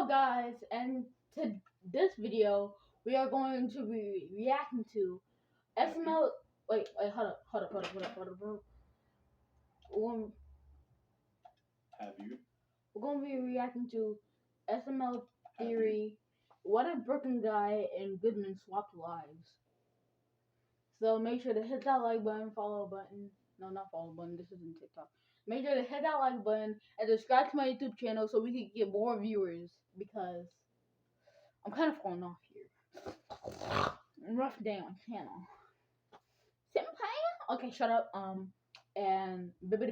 up, guys? And to this video, we are going to be reacting to SML. Wait, hold up. Have you? We're going to be reacting to SML Theory. What if Brooklyn Guy and Goodman swapped lives? So make sure to hit that like button, follow button. No, not follow button. This isn't TikTok. Make sure to hit that like button and subscribe to my YouTube channel so we can get more viewers because I'm kind of falling off here. Rough day on channel. Senpai? Okay, shut up. And let's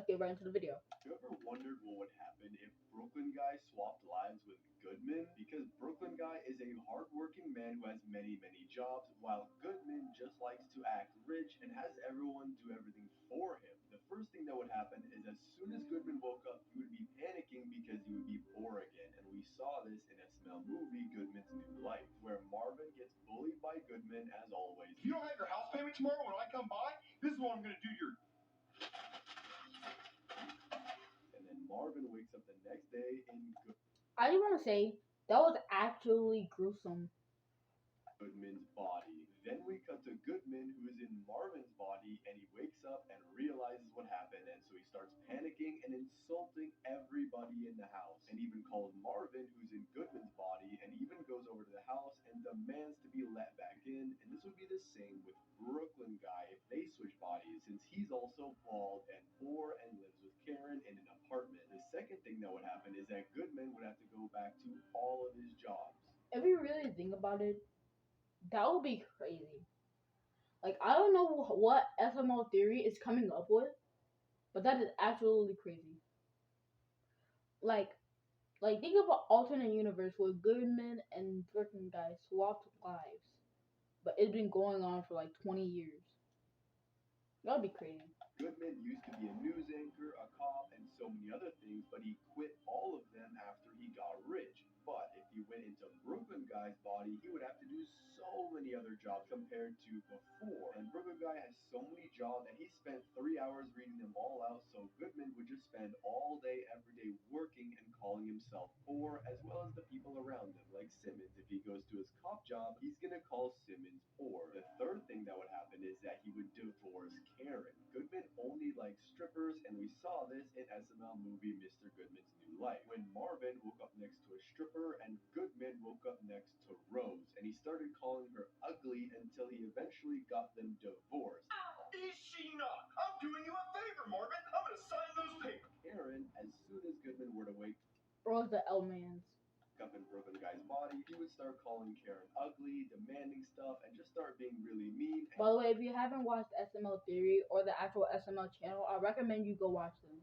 get right into the video. You ever wondered what would happen if Brooklyn Guy swapped lives with Goodman? Because Brooklyn Guy is a hardworking man who has many, many jobs, while Goodman just likes to act rich and has everyone do everything for him. The first thing that would happen is as soon as Goodman woke up, he would be panicking because he would be poor again. And we saw this in SML movie Goodman's New Life, where Marvin gets bullied by Goodman as always. If you don't have your house payment tomorrow when I come by, this is what I'm going to do to your... And then Marvin wakes up the next day in I just want to say that was actually gruesome. Goodman's body. Then we cut to Goodman, who is in Marvin's body, and he wakes up and realizes what happened, and so he starts panicking and insulting everybody in the house, and even calls Marvin, who's in Goodman's body, and even goes over to the house and demands to be let back in. And this would be the same with Brooklyn Guy if they switch bodies, since he's also bald and poor and lives with Karen in an apartment. The second thing that would happen is that Goodman would have to go back to all of his jobs. If you really think about it, that would be crazy. Like, I don't know what FML Theory is coming up with, but that is absolutely crazy. Like think of an alternate universe where Goodman and Brooklyn Guy swapped lives, but it's been going on for like 20 years. That would be crazy. Goodman used to be a news anchor, a cop, and so many other things, but he quit all of them after he got rich. But if he went into Brooklyn Guy's body, he would have to do so many other jobs compared to before. And Brooklyn Guy has so many jobs that he spent 3 hours reading them all out, so Goodman would just spend all day, every day working and calling himself poor, as well as the people around him, like Simmons. If he goes to his cop job, he's gonna call Simmons poor. The third thing that would happen is that he would divorce Karen. Goodman only likes strippers, and we saw this in SML movie Mr. Goodman's New Life, when Marvin woke up next to a stripper and Goodman woke up next to Rose, and he started calling her ugly until he eventually got them divorced. Is she not? I'm doing you a favor, Marvin. I'm going to sign those papers. Karen, as soon as Goodman were to wake Or the L-Mans. up in Brooklyn Guy's body, he would start calling Karen ugly, demanding stuff, and just start being really mean. By the way, if you haven't watched SML Theory or the actual SML channel, I recommend you go watch them.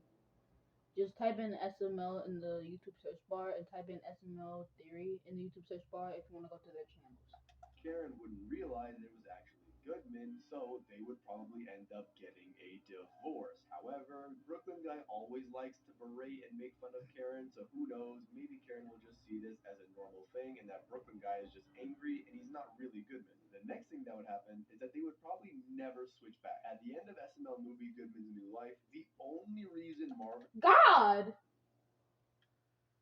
Just type in SML in the YouTube search bar and type in SML Theory in the YouTube search bar if you want to go to their channels. Karen wouldn't realize it was actually Goodman, so they would probably end up getting a divorce. However, Brooklyn Guy always likes to berate and make fun of Karen, so who knows, maybe Karen will just see this as a normal thing and that Brooklyn Guy is just angry and he's not really Goodman. The next thing that would happen is that they would probably never switch back. At the end of SML movie Goodman's New Life, the only reason Marvin God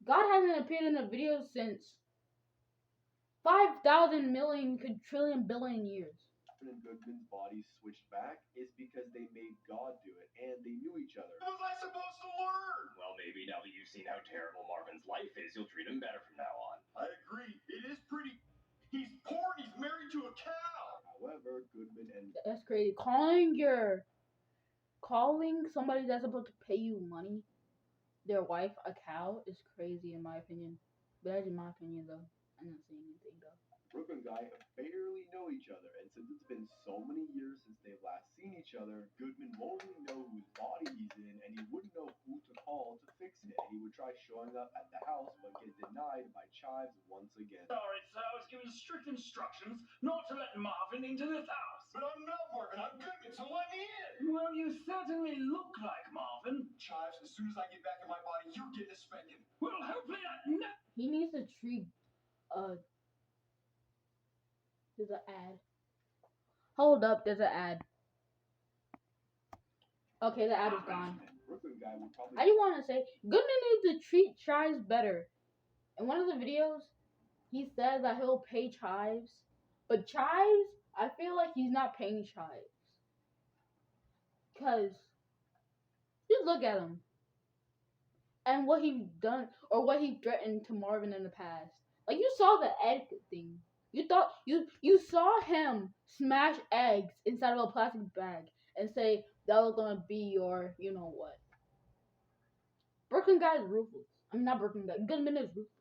hasn't appeared in a video since 5,000 million quadrillion billion years. and Goodman's body switched back is because they made God do it, and they knew each other. What was I supposed to learn? Well, maybe now that you've seen how terrible Marvin's life is, you'll treat him better from now on. I agree. It is pretty... He's poor and he's married to a cow. However, Goodman and That's crazy. Calling somebody that's supposed to pay you money, their wife, a cow, is crazy in my opinion. But that's in my opinion though. I'm not saying anything though. Brooklyn Guy barely know each other, and since it's been so many years since they've last seen each other, Goodman won't really know whose body he's in, and he wouldn't know who to call to fix it. He would try showing up at the house, but get denied by Chives once again. Sorry, sir, I was given strict instructions not to let Marvin into this house. But I'm not Marvin. I'm Goodman, so let me in. Well, you certainly look like Marvin. Chives, as soon as I get back in my body, you're getting a spanking. Well, hopefully that... He needs to treat there's an ad. Hold up, there's an ad. Okay, the ad is gone. Brooklyn Guy Guy would probably. I just want to say, Goodman needs to treat Chives better. In one of the videos, he says that he'll pay Chives, but Chives, I feel like he's not paying Chives. Cause just look at him and what he's done or what he threatened to Marvin in the past. Like you saw the egg thing. You thought you saw him smash eggs inside of a plastic bag and say that was gonna be your you know what. Brooklyn Guy is ruthless. I mean not Brooklyn Guy. Goodman is ruthless.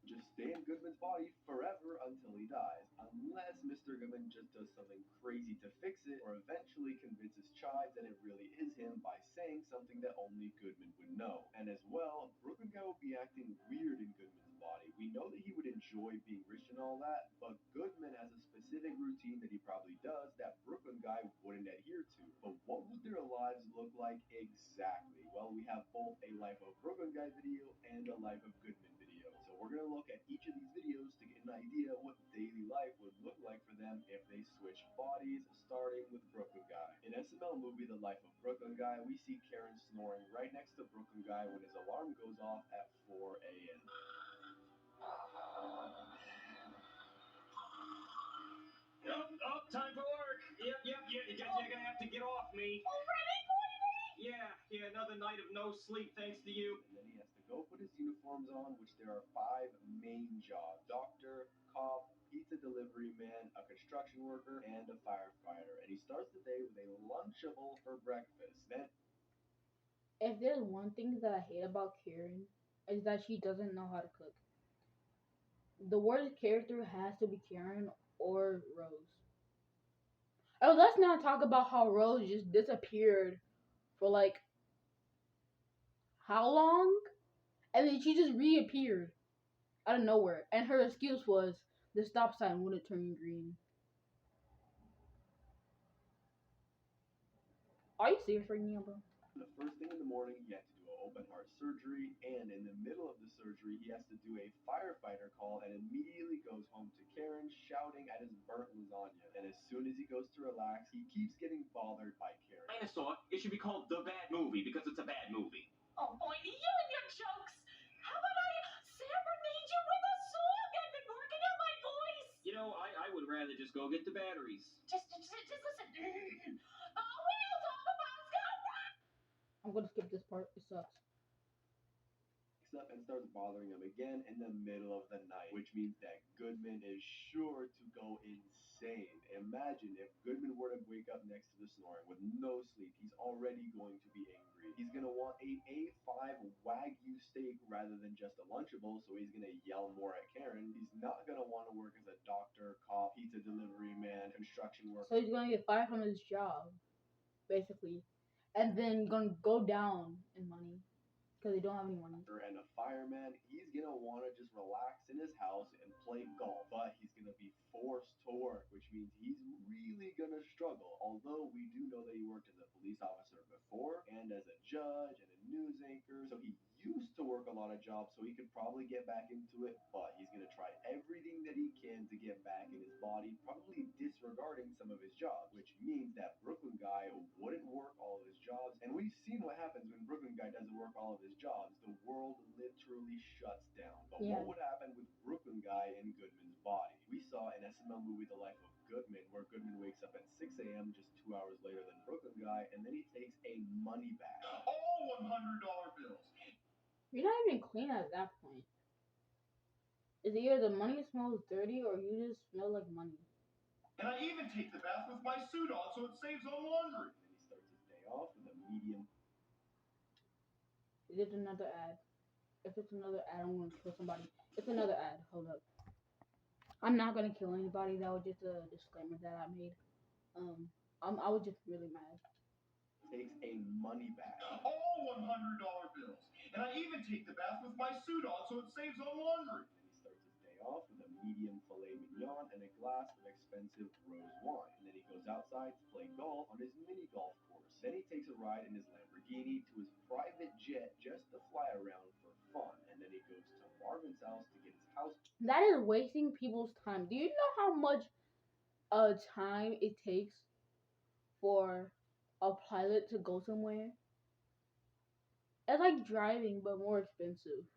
Just stay in Goodman's body forever until he dies, unless Mr. Goodman just does something crazy to fix it, or eventually convinces Chives that it really is him by saying something that only Goodman would know. And as well, Brooklyn Guy will be acting weird in Goodman's body. We know that he would enjoy being rich and all that, but Goodman has a specific routine that he probably does that Brooklyn Guy wouldn't adhere to. But what would their lives look like exactly? Well, we have both a Life of Brooklyn Guy video and a Life of Goodman video. So we're going to look at each of these videos to get an idea what daily life would look like for them if they switched bodies, starting with Brooklyn Guy. In SML movie The Life of Brooklyn Guy, we see Karen snoring right next to Brooklyn Guy when his alarm goes off at 4 a.m. Up, time for work. Yep, you're gonna have to get off me. Already, Pointy? Yeah, another night of no sleep thanks to you. And then he has to go put his uniforms on, which there are 5 main jobs: doctor, cop, pizza delivery man, a construction worker, and a firefighter. And he starts the day with a Lunchable for breakfast. Then If there's one thing that I hate about Karen is that she doesn't know how to cook. The worst character has to be Karen or Rose. Oh, let's not talk about how Rose just disappeared for like how long? And then she just reappeared out of nowhere. And her excuse was the stop sign wouldn't turn green. Are you serious right now, bro? the first thing in the morning, he had to do an open heart surgery, and in the middle of the surgery, he has to do a firefighter call and immediately goes home to Karen shouting at his burnt lasagna. And as soon as he goes to relax, he keeps getting bothered by Karen. Dinosaur, it should be called The Bad Movie because it's a bad movie. Oh, Pointy, you and your jokes. How about I serenade you with a song? I've been working on my voice. You know, I would rather just go get the batteries. Just listen. We'll talk about Scott. I'm gonna skip this part. It sucks. Up and starts bothering him again in the middle of the night, which means that Goodman is sure to go insane. Imagine if Goodman were to wake up next to the snoring with no sleep. He's already going to be angry. He's going to want a A5 Wagyu steak rather than just a Lunchable, so he's going to yell more at Karen. He's not going to want to work as a doctor, cop, pizza delivery man, construction worker. So he's gonna get fired from his job, basically, and then gonna go down in money because they don't have any money. And a fireman, he's gonna want to just relax in his house and play golf, but he's gonna be forced to work, which means he's really gonna struggle. Although we do know that he worked as a police officer before and as a judge and a news anchor, so he used to work a lot of jobs, so he could probably get back into it, but he's gonna try everything that he can to get back in his body, probably disregarding some of his jobs, which means that Brooklyn Guy wouldn't work all of his jobs. And we've seen what happens when Brooklyn Guy doesn't work all of his jobs. The world literally shuts down. But Yeah. what would happen with Brooklyn Guy in Goodman's body? We saw in SML movie The Life of Goodman, where Goodman wakes up at 6 a.m. just 2 hours later than Brooklyn Guy, and then he takes a money bag. All $100 bills. You're not even clean at that point. It's either the money smells dirty or you just smell like money. And I even take the bath with my suit on so it saves on laundry. And then he starts his day off with a medium. Is it another ad? If it's another ad, I'm gonna kill somebody. It's another ad. Hold up. I'm not gonna kill anybody. That was just a disclaimer that I made. I was just really mad. Takes a money bag. All $100 bills. And I even take the bath with my suit on so it saves on laundry. And he starts his day off with a medium filet mignon and a glass of expensive rose wine. And then he goes outside to play golf on his mini golf course. Then he takes a ride in his Lamborghini to his private jet just to fly around for fun. And then he goes to Marvin's house to get his house. That is wasting people's time. Do you know how much time it takes for a pilot to go somewhere? It's like driving, but more expensive.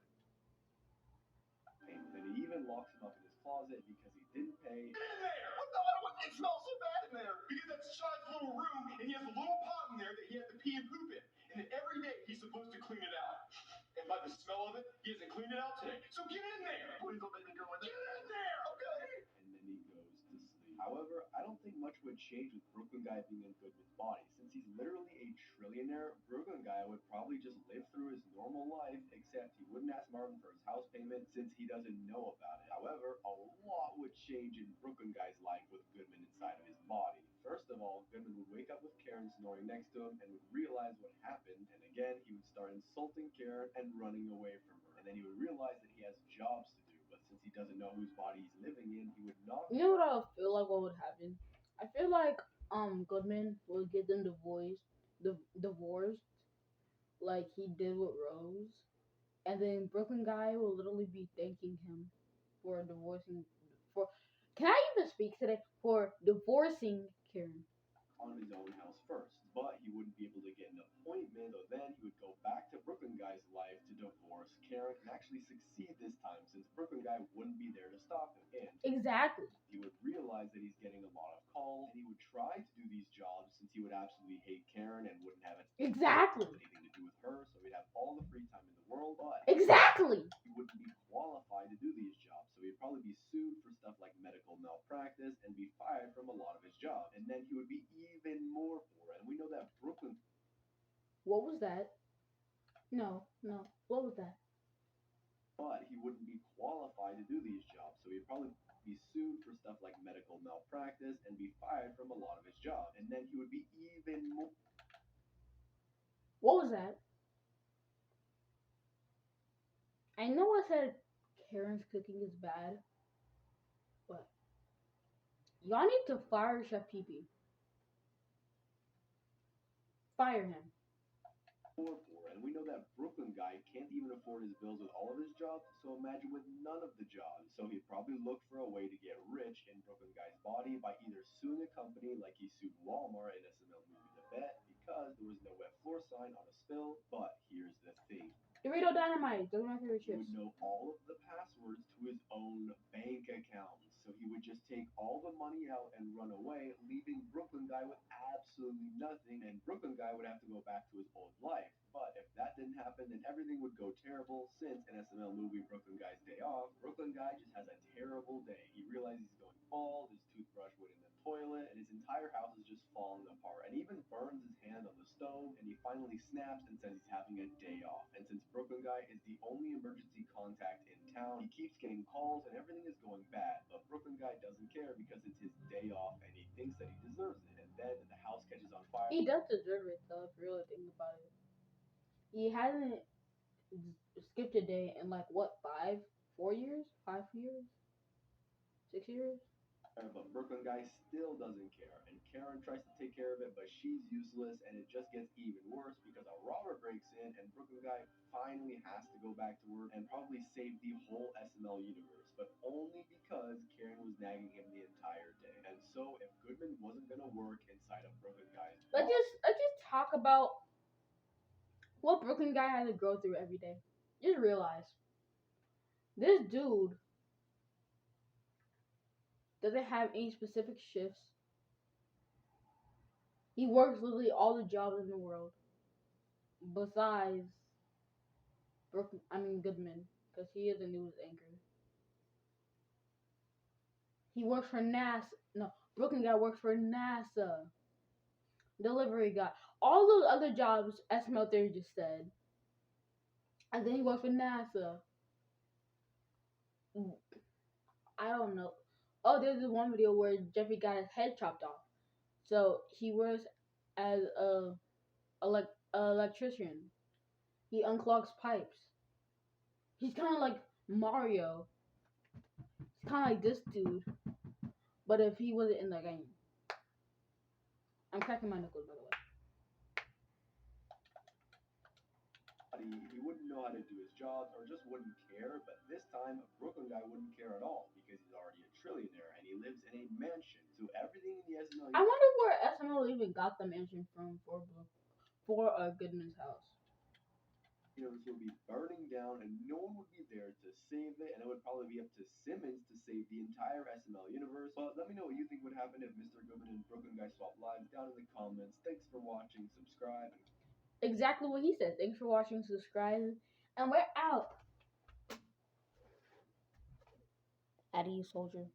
payment. And he even locks him up in his closet because he didn't pay. Get in there! What the? I don't want it smells so bad in there. Because that's Sean's little room, and he has a little pot in there that he has to pee and poop in. And then every day he's supposed to clean it out. And by the smell of it, he hasn't cleaned it out today. So get in there! Please don't make me go in there. Get in there, okay? And then he goes to sleep. However, I don't think much would change with Brooklyn Guy being in Goodman's body. Since he's literally a trillionaire, Brooklyn Guy would probably just live through his normal life, except he wouldn't ask Marvin for his house payment since he doesn't know about it. However, a lot would change in Brooklyn Guy's life with Goodman inside of his body. First of all, Goodman would wake up with Karen snoring next to him and would realize what happened, and again, he would start insulting Karen and running away from her. And then he would realize that he has jobs to do, but since he doesn't know whose body he's living in, he would not. You know what I feel like? What would happen? I feel like Goodman would get them divorced, like he did with Rose, and then Brooklyn Guy will literally be thanking him for divorcing for. Can I even speak today? For divorcing Karen. On his own house first, but he wouldn't be able to get an appointment, so then he would go back to Brooklyn Guy's life to divorce Karen and actually succeed this time since Brooklyn Guy wouldn't be there to stop him. And Exactly. he would realize that he's getting a lot of calls, and he would try to do these jobs since he would absolutely hate Karen and wouldn't have Exactly. anything to do with her, so he'd have all the free time in the world, but Exactly. he wouldn't be qualified to do these jobs, so he'd probably be sued for stuff like medical malpractice and be fired from a lot of his jobs. And then he would be even more poor, and we know that Brooklyn. What was that? No. What was that? But he wouldn't be qualified to do these jobs, so he'd probably be sued for stuff like medical malpractice and be fired from a lot of his jobs. And then he would be even more. What was that? I know I said Karen's cooking is bad, but y'all need to fire Chef Pee Pee. Fire him. Poor, and we know that Brooklyn Guy can't even afford his bills with all of his jobs, so imagine with none of the jobs. So he'd probably look for a way to get rich in Brooklyn Guy's body by either suing a company like he sued Walmart in SML movie The Bet because there was no wet floor sign on a spill. But here's the thing. Dorito Dynamite, those are my favorite He chips. would know all of the passwords to his own bank account. So he would just take all the money out and run away, leaving Brooklyn Guy with absolutely nothing, and Brooklyn Guy would have to go back to his old life. But if that didn't happen, then everything would go terrible since in SML movie Brooklyn Guy's Day Off, Brooklyn Guy just has a terrible day. He realizes he's going bald, his toothbrush went in the toilet, and his entire house is just falling apart. And he even burns his hand on the stove, and he finally snaps and says he's having a day off. And since Brooklyn Guy is the only emergency contact in town, he keeps getting calls and everything is going bad. But Brooklyn Guy doesn't care because it's his day off and he thinks that he deserves it. And then the house catches on fire. He does deserve it though, if you really think about it. He hasn't skipped a day in like what, 4 years? 5 years? 6 years? But Brooklyn Guy still doesn't care, and Karen tries to take care of it, but she's useless, and it just gets even worse because a robber breaks in, and Brooklyn Guy finally has to go back to work and probably save the whole SML universe, but only because Karen was nagging him the entire day. And so, if Goodman wasn't gonna work inside of Brooklyn Guy's Let's just talk about what Brooklyn Guy has to go through every day. Just realize this dude doesn't have any specific shifts. He works literally all the jobs in the world. Besides Goodman, because he is a news anchor. He works for NASA. No, Brooklyn Guy works for NASA. Delivery guy. All those other jobs SML Theory just said. And then he works for NASA. I don't know. Oh, there's this one video where Jeffrey got his head chopped off. So he works as a electrician. He unclogs pipes. He's kind of like Mario. He's kind of like this dude. But if he wasn't in the game. I'm cracking my knuckles, by the way. He wouldn't know how to do his jobs or just wouldn't care, but this time Brooklyn Guy wouldn't care at all because he's already a trillionaire and he lives in a mansion. So everything in the SML. I wonder where SML even got the mansion from for Goodman's house. universe would be burning down and no one would be there to save it, and it would probably be up to Simmons to save the entire SML universe. But let me know what you think would happen if Mr. Goodman and Brooklyn Guy swap lives down in the comments. Thanks for watching, subscribe, and Exactly what he said. Thanks for watching, subscribe, and we're out. Out of you, soldier.